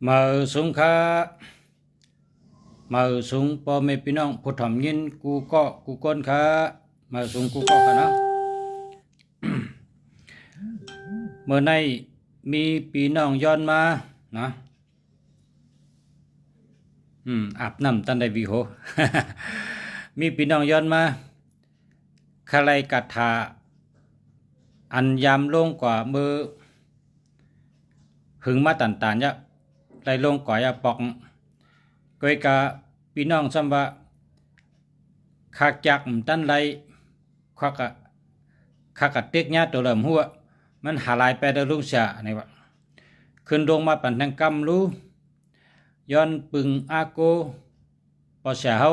มาสุงค่ามาสุงพ่อแม่พี่น้องผู้ทำยินกูก็กูก้นค่ะมาสุงกูก็กันนะเมื่อในมีพี่น้องย้อนมานะอาบน้ำตันได้วิโห มีพี่น้องย้อนมาคาไลกัถาอันยามลงกว่ามือหึงมาตันตันยะไรลงก่อยาปอกก้อยกะพี่น้องซ้ำว่าขากจักตันไรขากะเต็กญาตัวเริ่มหัวมันหาลายไปได้ลุงเสียนี่วะขึ้นลงมาปั่นทางกำรู้ย้อนปึงอาโกพอเสียเฮา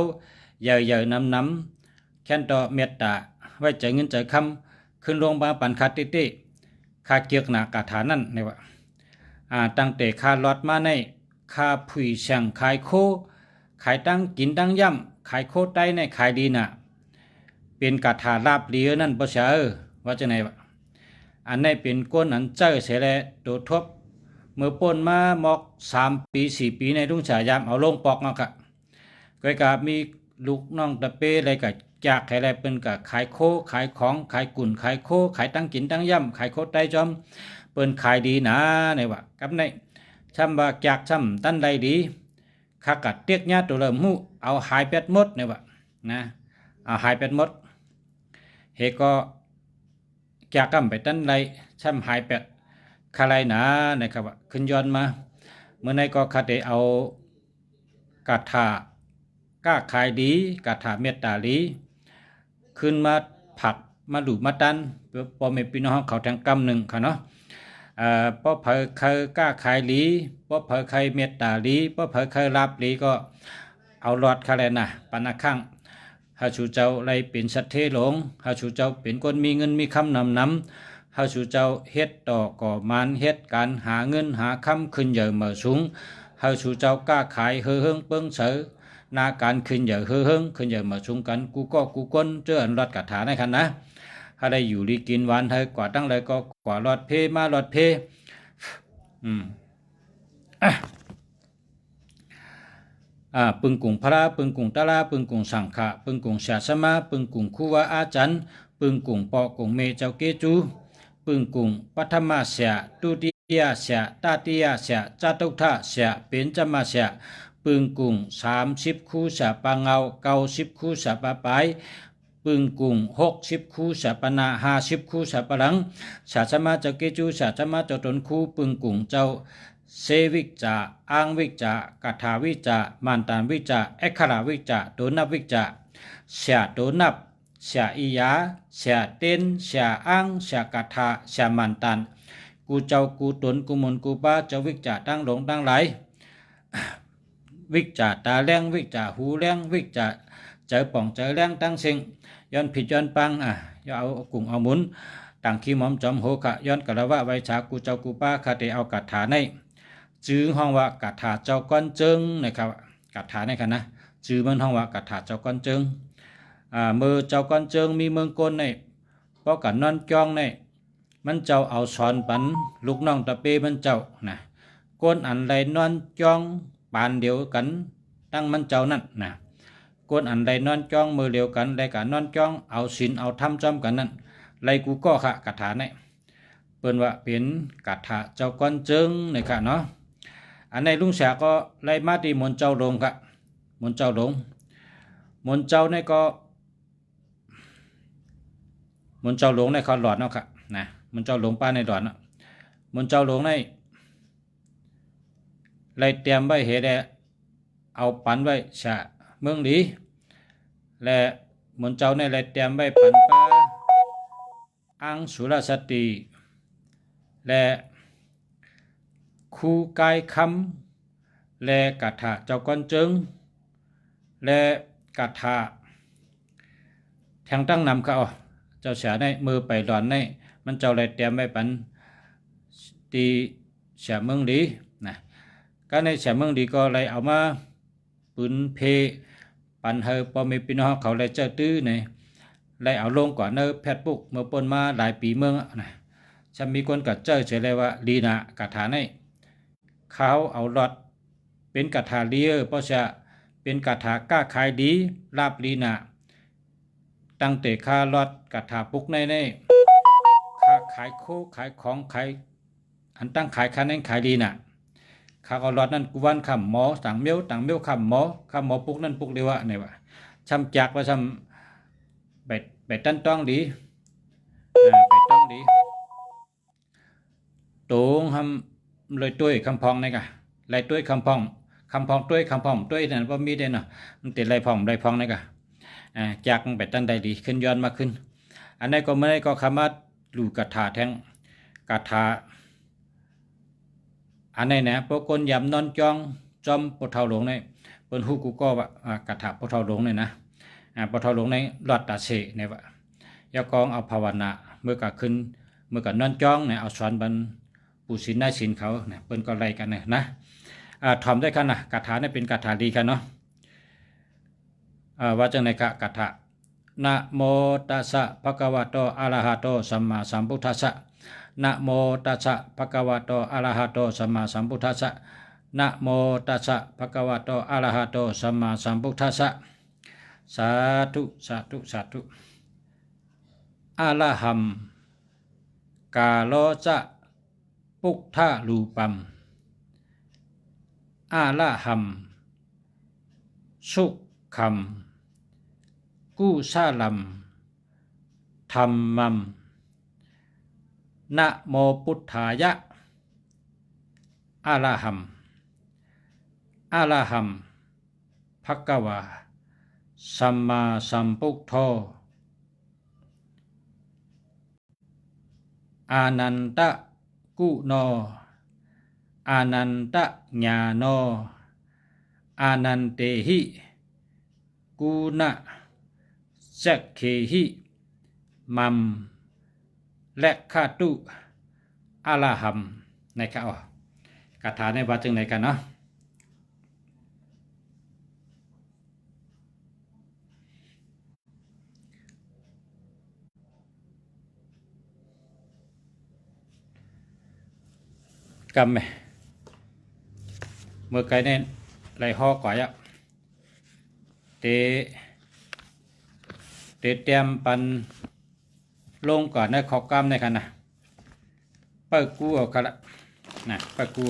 เยอะน้ำแค่นต่อเมตตาไว้ใจเงินใจคำขึ้นลงมาปั่นคาติติคาเกียกหนากาฐานั่นนี่วะตั้งแต่คาลอดมาในคาผุยเสียงขายโคขายตั้งกินตั้งย่ำขายโคไตในขายดีน่ะเป็นกาถาลาบเลียนั่นบ่เสียว่าจะไหนวะอันนี้เป็นก้นอันเจ้าเสียแลโดดทบเมื่อป่นมาหมอก3 ปี 4 ปีในรุ่งฉายามเอาลงปอกเนาะค่ะก็กะมีลูกน้องตะเป้อะไรกะจากใครแลเป็นกะขายโคขายของขายกุ่นขายโคขายตั้งกินตั้งย่ำขายโคไตจอมเปิ้นขายดีนะนี่วะกับในช่ำว่าจากช่ำตั้นใดดีข้ากัดเตียกญาตัวเริ่มหูเอาหายเป็ดมดนี่วะนะเอาหายเป็ดมดเฮก็จากกำไปตั้นใดช่ำหายเป็ดคาไรนะนะครับว่าขึ้นย้อนมาเมื่อในก็คาเตเอากาถาก้าขายดีกาถาเมตตาลีขึ้นมาผักมาหลูมาตันพอเมพี่น้องเขาแทงกำหนึ่งค่ะเนาะเพราะเผยเคยกล้าขายลีเพราะเผยเคยเมตตาลีเพราะเผยเคยรับลีก็เอาหลอดคาแลนะปนักข้างหาชูเจ้าไรเป็นสัตเทหลงหาชูเจ้าเป็นคนมีเงินมีคำนำหาชูเจ้าเฮ็ดต่อก่อมันเฮ็ดการหาเงินหาคำขึ้นเยอะเมื่อสูงหาชูเจ้ากล้าขายเฮืองเปิ้งเสือนาการขึ้นเยอะเฮืองขึ้นเยอะเมื่อสูงกันกูก็กูก้นเจออันรัดกระถาในคันนะถ้าได้อยู่ดีกินหวานเธอกว่าตั้งเลยก็กว่าหลอดเพมาหลอดเพปึงกุ่งพระปึงกุ่งตะลาปึงกุ่งสังขะปึงกุ่งศาสมาปึงกุ่งคูวาอาจันปึงกุ่งปอกุ่งเมเจ้าเกจูปึงกุ่งปัทมาเสียตุติยาเสียตาติยาเสียจตุทะเสียเป็นจมาเสียปึงกุ่ง30 คู่สะปางเงา90 คู่สะปะปายปึงกุ่ง60 คู่สะปนา50 คู่สะปะหลังศาสมาเจ้าเกจูศาสมาเจ้าตนคู่ปึงกุ่งเจ้าเซวิกจาอังวิกจากาถาวิจามันตานวิจาเอกขราวิจาโดนับวิจาเสียโดนับเสียอียาเสียเต้นเสียอังเสียกาถาเสียมันตันกูเจ้ากูตนกูมนกูป้าเจ้าวิจาตั้งหลงตั้งไหลวิจาตาแรงวิจาหูแรงวิจาเจอป่องเจอแรงตั้งเสิงย้อนผิดย้อนปังอย่าเอากุ่งเอาหมุนต่างขี้หมอมจอมโหกะย้อนกะละวะไว้ชากูเจ้ากูป้าคาเตเอากาถาในจื้อห้องว่ากาถาเจ้าก้อนเจิงนะครับกาถาในกันนะจื้อมันห้องว่ากาถาเจ้าก้อนเจิงมือเจ้าก้อนเจิงมีเมืองก้นในเพราะกันนอนจ้องในมันเจ้าเอาสอนปันลูกน้องตะเปมันเจ้านะก้นอันไรนอนจ้องปานเดียวกันตั้งมันเจ้านั่นนะ กวนอันใดนอนจ้องมือเดียวกันใดการนอนจ้องเอาศีลเอาธรรมจอมกันนั่นไรกูก็ค่ะคาถาเนี่ยเปิ้นว่าเป็นคาถาเจ้าก้อนจึงในค่ะเนาะอันในลุงเสียก็ไล่มาที่มนเจ้าหลงค่ะมนเจ้าหลงมนเจ้าเนี่ยก็มนเจ้าหลงในเขาหลอดเนาะค่ะนะมนเจ้าหลงป้าในหลอดเนาะมนเจ้าหลงในไล่เตรียมไว้เหตุเอาปันไว้ฉะเมืองหลีและมนเจ้าในไล่เตรียมไว้ปันป้าอังสุรสติและคู่กายคำและกาถาเจ้าก้อนจึงและกาถาแทงตั้งนำเขาเจ้าเสียในมือไปหลอนในมันเจ้าเลยเตรียมไว้ปันตีเสียเมืองดีนะก็ในเสียเมืองดีก็เลยเอามาปืนเพปันเฮอพอมีพี่น้องเขาเลยเจ้าตื้อในเลยเอาลงก่อนเนอแพทย์ปุกเมื่อปนมาหลายปีเมืองนะฉันมีคนกัดเจ้าเฉยเลยว่าลีนากาถาในเขาเอาหลอดเป็นกาถาเลียเพราะจะเป็นกาถาก้าขายดีลาบลีนาตั้งแต่คาหลอดกาถาปุกในค่าขายโคขายของขายอันตั้งขายคันนั้นขายดีน่ะข้าเอาหลอดนั้นกูวันคำหมอต่างเมียวคำหมอปุกนั่นปุกเดียวเนี่ยว่าช้ำจักว่าช้ำไปตั้นต้องดีไปต้องดีตูงทำเลยตุ้ยคำพองนี่กะเลยตุ้ยคำพองตุ้ยนั่นว่ามีได้เนาะมันติดเลยพองนี่กะจากไปตั้นใดดีขึ้นย้อนมาขึ้นอันนี้ก็ไม่ได้ก็คำว่าลูกาถาแทงกาถาอันนี้นะพวกคนยำนอนจ้องจอมปะเทาหลงเนี่ยเปิ้นฮู้กูก็ว่ากาถาปะเทาหลงเนี่ยนะปะเทาหลงในหลอดตาเสเนี่ยว่ายากองเอาภาวนาเมื่อกะขึ้นเมื่อกะนอนจ้องเนี่ยเอาสอนบรรปู่ศีลได้ศีลเขาเนี่ยเปิ้นก็ไล่กันเนี่ยนะถ่อมได้กันนะกาถาเนี่ยเป็นกาถาดีกันเนาะว่าจังในกาถานะโมตัสสะภะคะวะโตอะระหะโตสัมมาสัมพุทธัสสะนะโมตัสสะภะคะวะโตอะระหะโตสัมมาสัมพุทธัสสะนะโมตัสสะภะคะวะโตอะระหะโตสัมมาสัมพุทธัสสะสาธุอะระหัมกาโลจะปุกทะรูปัมอะระหัมสุขัมกุสาลัมธัมมัมนะโมพุทธายะอะระหัมภะคะวะสัมมาสัมพุทโธอานันตะกุโนอานันตะญาโนอานันเตหิกุณะสักเขหิมัมและคาตุอะระหัมนะครับคาถาในว่าจึงไหนกันเนาะกำไหมเมื่อไกลเนี่ยไหลห่อก่อยอะเตเตรียมปันลงก่อนนะขอกล้ามในกันนะเปิดกู้เอากันละนะเปิดกู้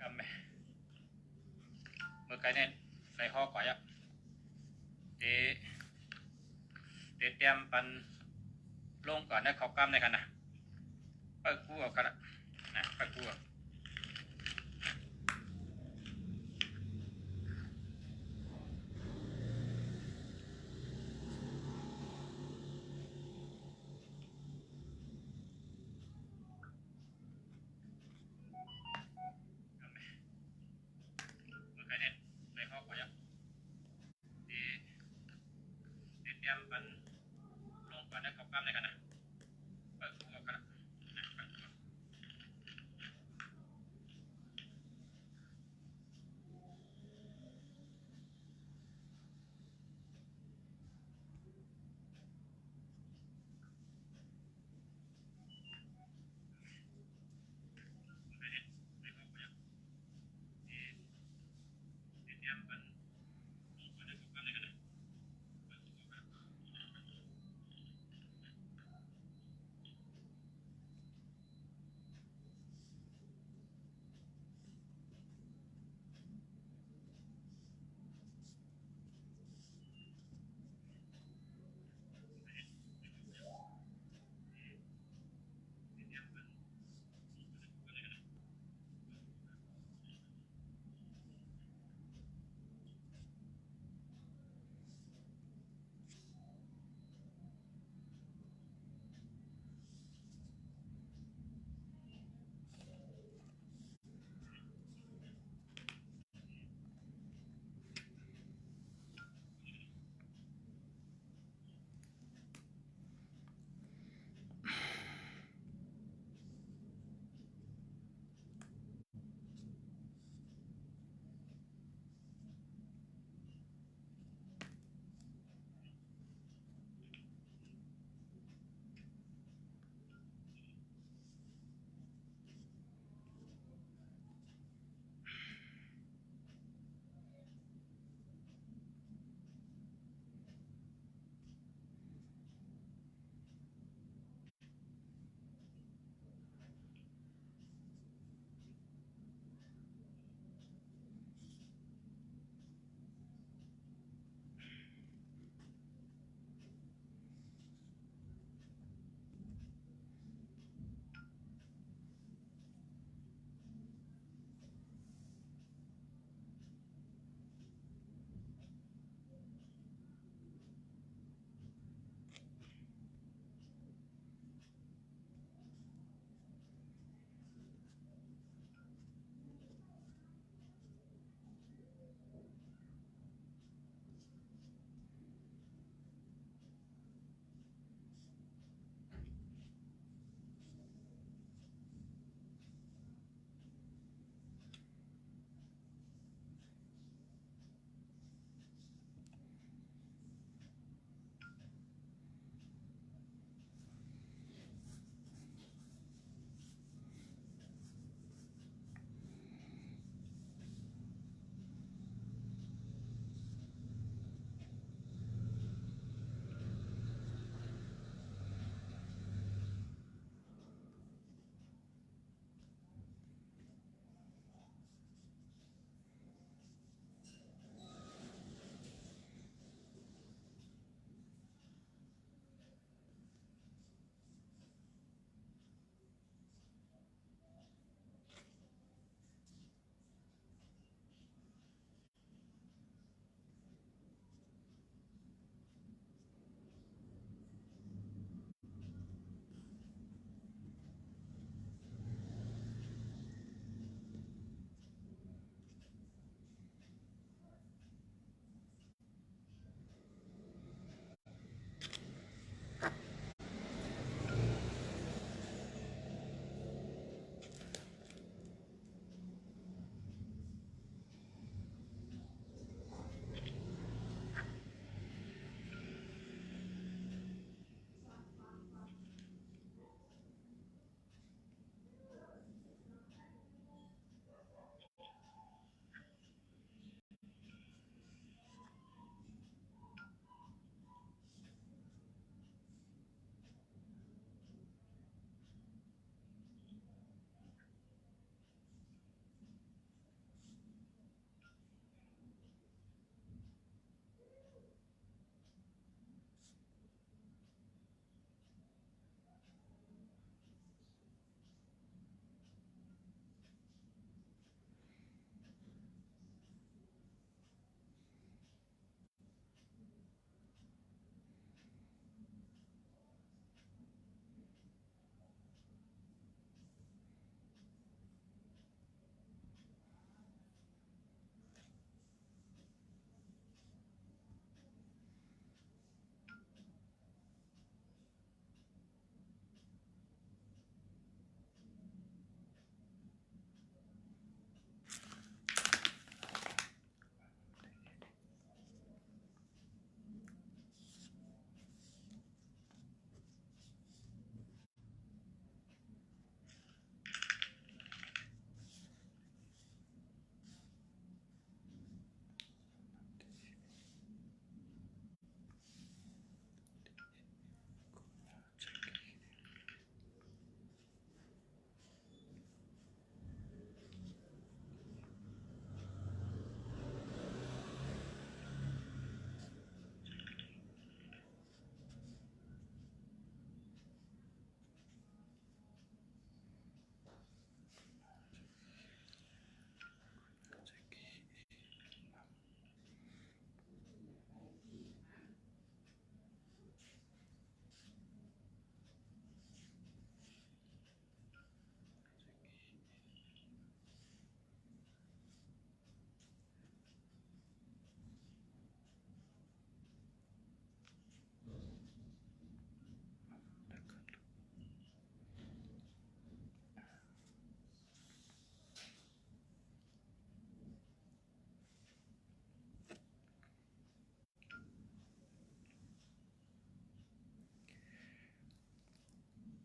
กำไหมเมื่อไกลเนี่ยไหลห่อก่อยอะเตรียมปันลงก่อนนะขอกล้ามในกันนะเปิดกู้เอากันละนะเปิดกู้เมื่อไกลเนี่ยไหลห่อก่อยอะเตรียมปันลงก่อนนะขอกล้ามในกันนะเปิดกู้เอากันละนะเปิดกู้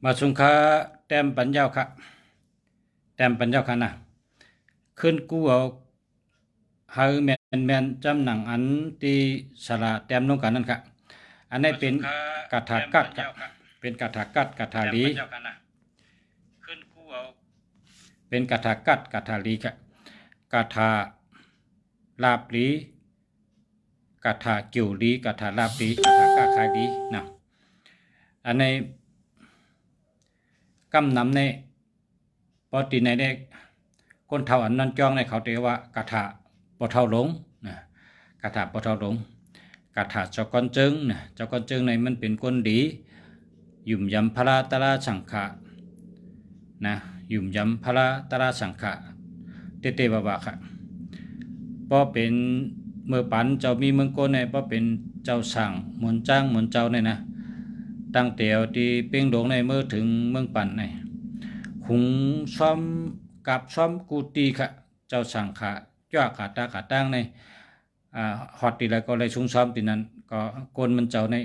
มาสุงคาแต้มปัญญาค่ะแต้มปัญญาค่ะนะขึ้นกู้เอาเฮาแมนจำหนังอันที่สระแต้มลงกันนั่นค่ะอันนี้เป็นกาถากัดค่ะเป็นกาถากัดกาถาลีขึ้นกู้เอาเป็นกาถากัดกาถาลีค่ะกาถาลาบลีกาถาเกี่ยวลีกาถาลาบลีกาถากาขายลีนะอันในกำนำในปอตีในได้คนเท่าอันนั้นจ้องในเขาเรียกว่ากาถาปอเท่าหลงนะกาถาปอเท่าหลงกาถาเจ้าก้อนจึงนะเจ้าก้อนจึงในมันเป็นคนดียุ่มยำพระตระสังขะนะยุ่มยำพระตระสังขะเตบะบะค่ะพอเป็นเมื่อปันเจ้ามีเมืองโกนในพอเป็นเจ้าสั่งหมุนจ้างหมุนเจ้าในนะตั้งแต่ที่เป้งดงในเมื่อถึงเมืองปันในหุงซ้อมกับซ้อมกูตีค่ะเจ้าสั่งค่ะจ้าขาตาขาตั้งในฮอตตีแล้วก็เลยชุงซ้อมตีนั้นก็โกนมันเจ้าใน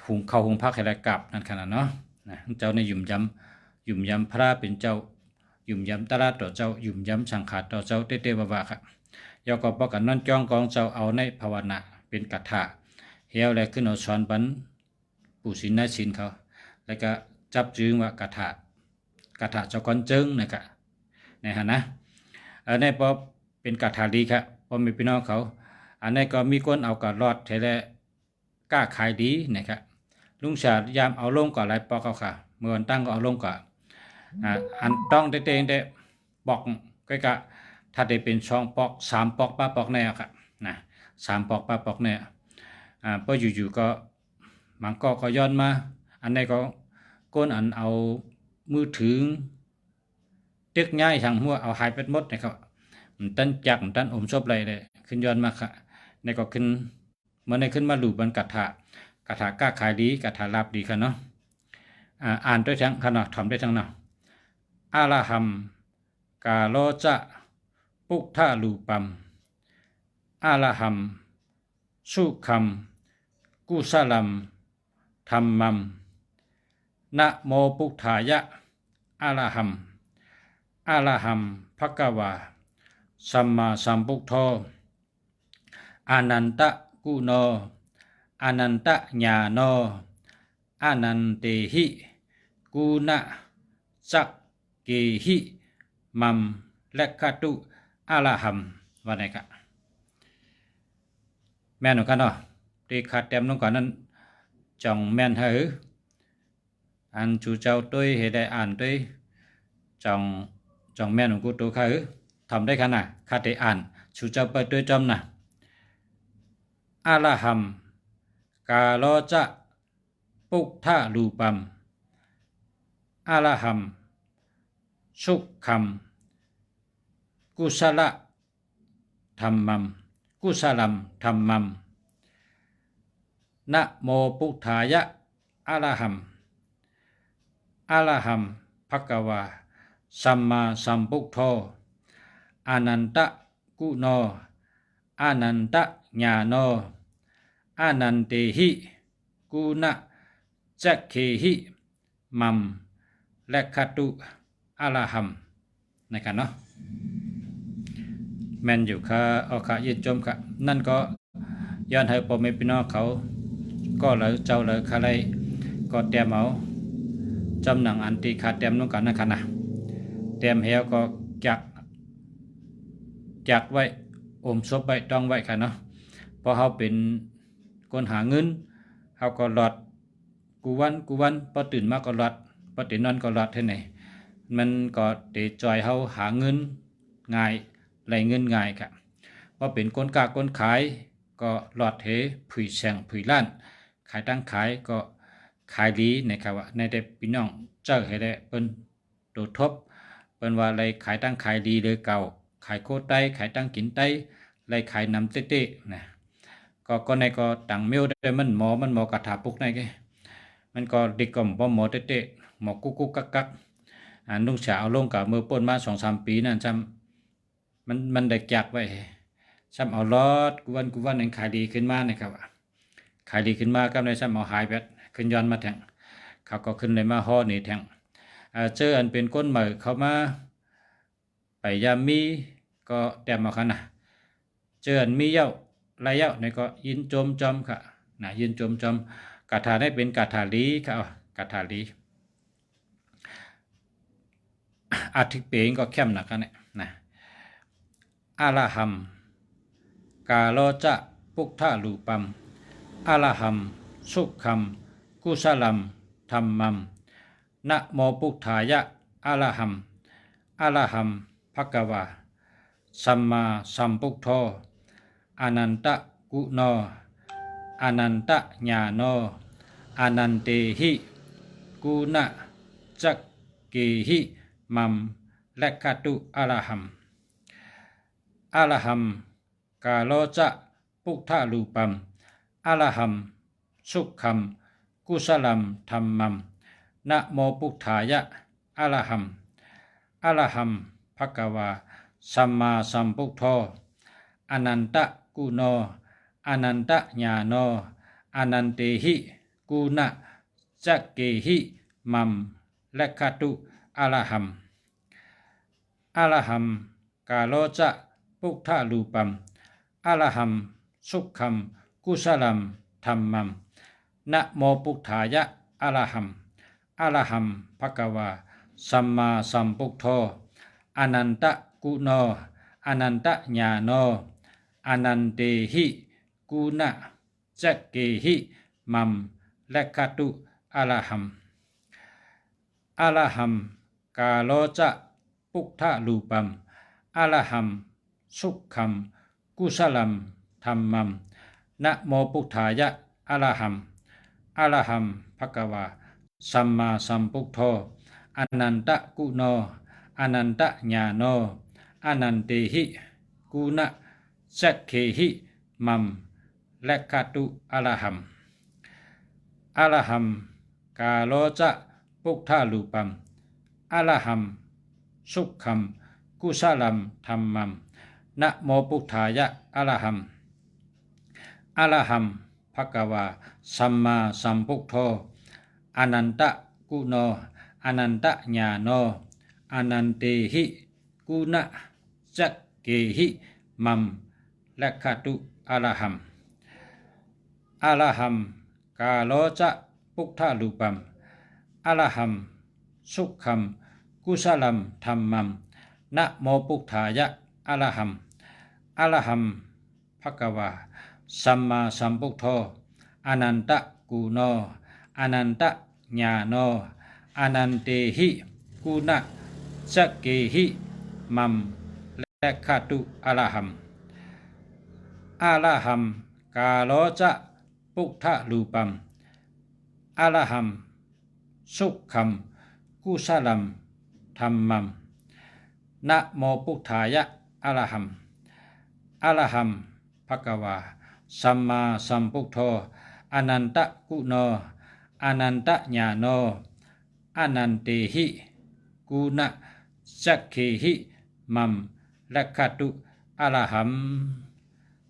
หุงเข้าหุงพักให้ได้กลับนั่นขนาดเนาะนะเจ้าในยุ่มยำพระเป็นเจ้ายุ่มยำตลาดต่อเจ้ายุ่มยำสังขารต่อเจ้าเตบะบะค่ะยอก็ปกันนั่นจ้องกองเจ้าเอาในภาวนาเป็นกถาเฮียวแล้วขึ้นเอาสอนปันปู่ศิลนายศิลเขาแล้วก็จับจึงว่ากถาเจ้าก้อนจึงนะครับในฮะนะอันนี้พอเป็นกถาดีครับพอมีพี่น้องเขาอันนี้ก็มีคนเอากระรอดเทเลกล้าขายดีนะครับลุงชาดยามเอาลงก่อนไรปอกเขาค่ะเมื่อวันตั้งก็เอาลงก่อนอันต้องเตงได้บอกก็กะถ้าได้เป็น2 ปอก3 ปอกป้าปอกแน่ครับนะ3 ปอกป้าปอกแน่พออยู่ๆก็มันก็ย้อนมาอันนี้ก็ก้นอันเอามือถือเต็กง่ายทางหัวเอาหายไปหมดนะครับมันตั้นจักมันตั้นอมซบอะไรเลยขึ้นย้อนมาค่ะในก็ขึ้นเมื่อในขึ้นมาหลูบันกถากล้าขายดีกถาลาบดีค่ะเนาะอ่านด้วยทั้งขนาดทำได้ทั้งเนาะอาลาหัมกาโลจะปุกท่าลูปัมอาลาหัมสุขัมกุสลัมธรรมัมนะโมปุกถายะอาลาหัมภะคะวาสัมมาสัมพุทโธอานันตะกุโนอานันตะญาโนอานันเตหิกุณะสักเกหิมัมและคตุอาลาหัมวันไหนกะแม่นกันเนาะตีขาดเต็มลงก่อนนั้นจ่องแม่นเหืออันจูเจ้าตัวเหตุได้อ่านตัวจ่องแม่นของกูตัวเขาทำได้ขนาดขาดได้อ่านจูเจ้าไปตัวจำนะอาลาหัมกาโลจะปุกท่าลูปัมอาลาหัมสุขัมกุสละธรรมัมกุสลัมธรรมัมนะโมปุถายะอาลาหัมภะคะวาสัมมาสัมพุทโธอานันตะกุโนอานันตะญาโนอานันเตหิกุณะจักเขหิมัมและคตุอาลาหัมนะครับเนาะแม่นอยู่ค่ะเอาค่ะยืนจมค่ะนั่นก็ย้อนให้พ่อแม่พี่น้องเขาก็เลยเจ้าเลยค่ะเลยก็เตรียมเอาจำหนังอันตีขาดเตรียมน้องกันนะครับนะเตรียมเหี่ยวก็จักไว้อมศพไว้ต้องไว้ค่ะเนาะเพราะเขาเป็นคนหาเงินเขาก็หลอดกูวันพอตื่นมาก็หลอดพอตื่นนอนก็หลอดเท่าไหนมันก็เตะจอยเขาหาเงินง่ายไหลเงินง่ายค่ะพอเป็นคนกล้าคนขายก็หลอดเหผุยแสงผุยล้านขายตั้งขายก็ขายดีนะครับว่าในแต่พี่น้องเจ้าให้ได้เปิ้นโดดทบเปิ้นว่าอะไรขายตั้งขายดีเลยเก่าขายโคตรไต้ขายตั้งกินไต้ไรขายนำเต้ๆนะก็ในก็ตังเมียวได้มันหมอกระถาปุกในแกมันก็ดิกอมบ่หมอเต้ๆหมอกุ๊กกักนุ่งเฉาเอาลงกับมือป่นมา2-3 ปีนั่นจำมันได้จักไว้ซ้ำเอาลอดกูวันนั้นขายดีขึ้นมานะครับขายดีขึ้นมาก็ในซ้ำเอาหายแบบขึ้นย้อนมาแทง เขาก็ขึ้นเลยมาฮ้อนี่แทงเจออันเป็นก้นเหมยเขามาไปยามมีก็แต้มมาคันนะเจออันมีเย้าไรเย้านี่ก็ยินโจมจอมค่ะนะยินโจมจอมกาถาได้เป็นกาถาลีค่ะกาถาลีอาทิตย์เปงก็เข้มหนักกันเนี่ยนะอาลาหัมกาโลจะปุกทะลูปัมอาลาหัมสุขัมกุสลัมธรรมัมนะโมปุกถายะอาลาหัมอาลาหัมภคววาสัมมาสัมพุทโธอนันตกุโนอนันตญาโนอนันเตหิกุณจักเกหิมัมและคตุอาลาหัมอาลาหัมกาโลจะปุกทะลูปัมอาลาหัมสุขัมกุสลัมธรรมัมนะโมปุกถายะอาลาหัมอาลาหัมภควาสัมมาสัมพุทโธอนันตกุโนอนันตญาโนอนันเตหิกุณจักเกหิมัมและคตุอาลาหัมอาลาหัมกาโลจะปุกทะลูปัมอาลาหัมสุขัมกุสลัมธรรมัมนะโมปุกถายะอาลาหัมอาลาหัมภควาสัมมาสัมพุทโธอนันตกุโนอนันตญาโนอนันเตหิกุณจักเกหิมัมและคตุอาลาหัมอาลาหัมกาโลจะปุกทะลูปัมอาลาหัมสุขัมกุสลัมธรรมัมนะโมปุกถายะอาลาหัมอาลาหัมภควาสัมมาสัมพุทโธอนันตกุโนอนันตญาโนอนันเตหิกุณจักเขหิมัมและคตุอาลาหัมอาลาหัมกาโลจะปุกทะลูปัมอาลาหัมสุขัมกุสลัมธรรมัมนะโมปุกถายะอาลาหัมอาลาหัมภควาสัมมาสัมพุทโธอนันตกุโนอนันตญาโนอนันเตหิกุณจักเกหิมัมและคตุอาลาหัมอาลาหัมกาโลจะปุกทะลูปัมอาลาหัมสุขัมกุสลัมธรรมัมนะโมปุกถายะอาลาหัมอาลาหัมภควาสัมมาสัมพุทโธอนันตกุโนอนันตญาโนอนันเตหิกุณจักเกหิมัมและคตุอาลาหัมอาลาหัมกาโลจะปุกทะลูปัมอาลาหัมสุขัมกุสลัมธรรมัมนะโมปุกถายะอาลาหัมอาลาหัมภควาสัมมาสัมพุทโธอนันตกุโนอนันตญาโนอนันเตหิกุณจักเขหิมัมและคตุอาลาหัม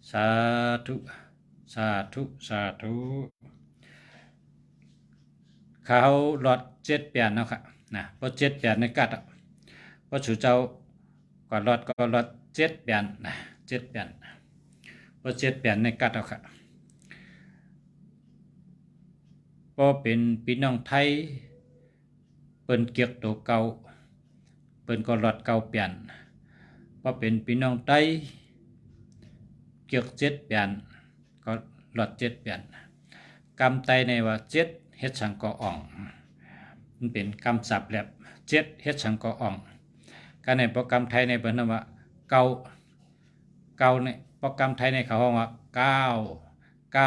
สาธุสาธุสาธุเขาหลอด7 เปลี่ยนนะครับนะเพราะ7 เปลี่ยนในกัดเพราะchủเจ้าก็หลอด7 เปลี่ยนนะ7 เปลี่ยนเพราะ7 เปลี่ยนในกัดครับพอเป็นพี่น้องไทยเปิ้นเกียกตัวเก่าเปิ้นก็หลอด9 เปลี่ยนพอเป็นพี่น้องไทยเกียก7 เปลี่ยนก็หลอด7 เปลี่ยนกำไตในว่า7เฮ็ดสังกออ่องมันเป็นคำศัพท์แบบ7เฮ็ดสังกออ่องการในโปรแกรมไทยในเปิ้นว่าเก่าในโปรแกรมไทยในเขาห้องว่าก้า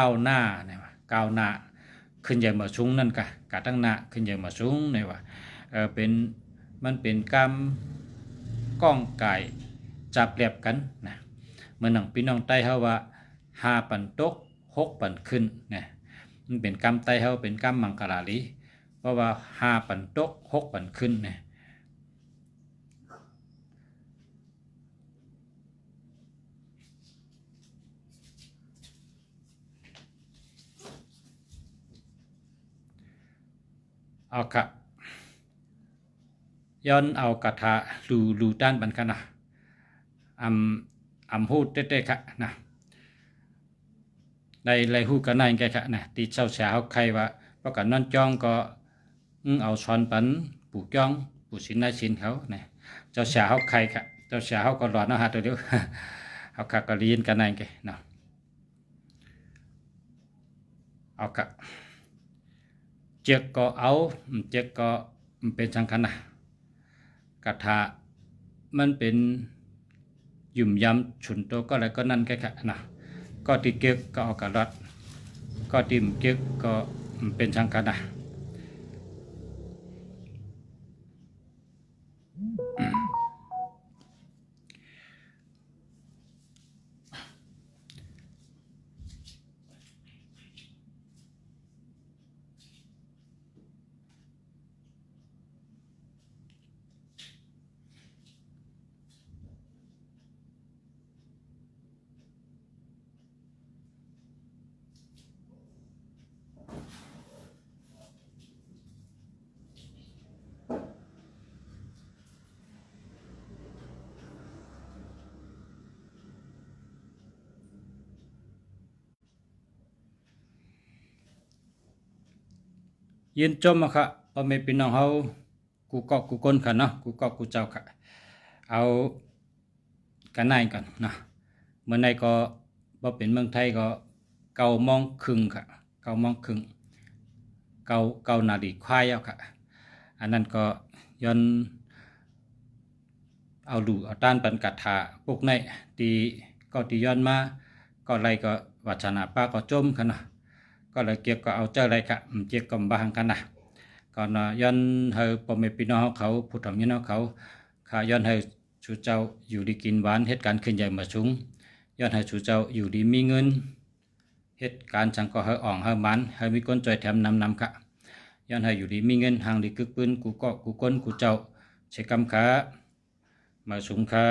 วหน้าเนี่ยว่าก้าวหน้าขึ้นใหญ่มาสูงนั่นกะตั้งหน้าขึ้นใหญ่มาสูงเนี่ยว่าเป็นมันเป็นกำก้องไก่จับเรียบกันนะเมื่อหนังพี่น้องใต้เฮาว่า5 ปันตก6 ปันขึ้นนะมันเป็นกำไต้เฮาเป็นกำมังกราลีเพราะว่า5 ปันตก6 ปันขึ้นนะ เอาค่ะย้อนเอากระทะลูด้านบันกันนะพูดเต้ๆค่ะนะในไรหูกันนั่นแกค่ะนะตีเช้าเช้าใครว่าเพราะกันนั่นจ้องก็เอาช้อนปันปูจ้องปูสินได้สินเขาเนี่ยเจ้าเช้าใครค่ะเจ้าเช้าก็ร้อนนะฮะตัวเดียวเอาค่ะก็เรียนกันนั่นแกเนาะเอาค่ะเจ็กก็เอาเจ็กก็เป็นสังกันนะกระทะมันเป็นยุ่มยำฉุนโตก็อะไรก็นั่นแค่ค่ะนะก็ตีเก็กก็เอากระรัดก็ตีมเก็กก็เป็นสังกันนะยืนจมอะค่ะพอไม่เป็นน้องเขากูก็กูก้นค่ะเนาะกูก็กูเจ้าค่ะเอากันนายก่อนนะเมื่อไหร่ก็พอเป็นเมืองไทยก็9:30ค่ะ9:30เก้านาฬิกาควายเอาค่ะอันนั้นก็ย้อนเอาดูเอาต้านปันกัดถาพวกในตีก็ตีย้อนมาก็ไรก็วัชนาป้าก็จมค่ะนะก็เลยเกี่ยวก็เอาเจ้าไรค่ะเกี่ยวกับบางกันนะก่อนย้อนเฮาปอมเมปีน้องเขาผู้ทำยันเขาข้าย้อนให้ชูเจ้าอยู่ดีกินหวานเหตุการณ์ขึ้นใหญ่มาสูงย้อนให้ชูเจ้าอยู่ดีมีเงินเหตุการณ์จังก็เฮาอ่องเฮามันเฮามีคนจ่อยแถมนำค่ะย้อนให้อยู่ดีมีเงินห่างดีกึกปืนกูก็กูก้นกูเจ้าใช้กำขามาสูงค่ะ